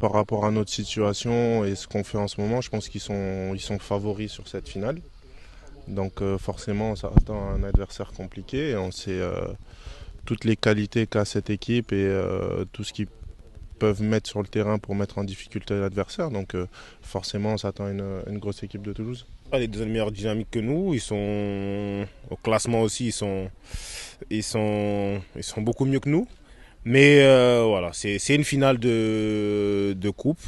par rapport à notre situation et ce qu'on fait en ce moment, je pense qu'ils sont favoris sur cette finale. Donc forcément, on s'attend à un adversaire compliqué et on sait toutes les qualités qu'a cette équipe et tout ce qu'ils peuvent mettre sur le terrain pour mettre en difficulté l'adversaire. Donc forcément, on s'attend à une grosse équipe de Toulouse. Les deux meilleures dynamiques que nous, ils sont au classement aussi, ils sont beaucoup mieux que nous. Mais voilà, c'est une finale de coupe.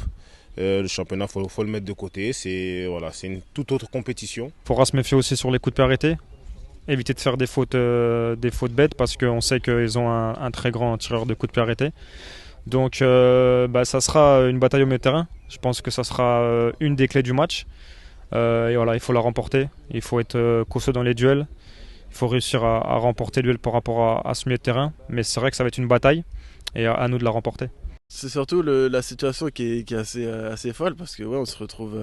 Le championnat, faut le mettre de côté. C'est une toute autre compétition. Il faudra se méfier aussi sur les coups de pied arrêtés. Éviter de faire des fautes bêtes parce qu'on sait qu'ils ont un très grand tireur de coups de pied arrêtés. Donc ça sera une bataille au milieu de terrain. Je pense que ça sera une des clés du match. Et voilà, il faut la remporter. Il faut être costaud dans les duels. Il faut réussir à remporter le duel par rapport à ce milieu de terrain. Mais c'est vrai que ça va être une bataille et à nous de la remporter. C'est surtout la situation qui est assez folle parce que ouais, on se retrouve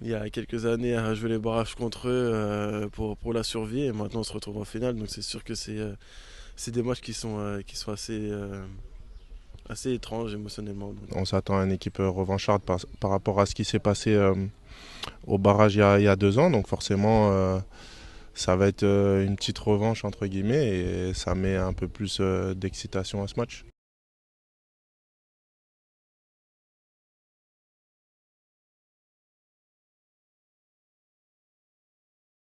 il y a quelques années à jouer les barrages contre eux pour la survie et maintenant on se retrouve en finale. Donc c'est sûr que c'est des matchs qui sont assez étranges émotionnellement. Donc. On s'attend à une équipe revancharde par rapport à ce qui s'est passé au barrage il y a 2 ans. Donc forcément, ça va être une petite revanche entre guillemets et ça met un peu plus d'excitation à ce match.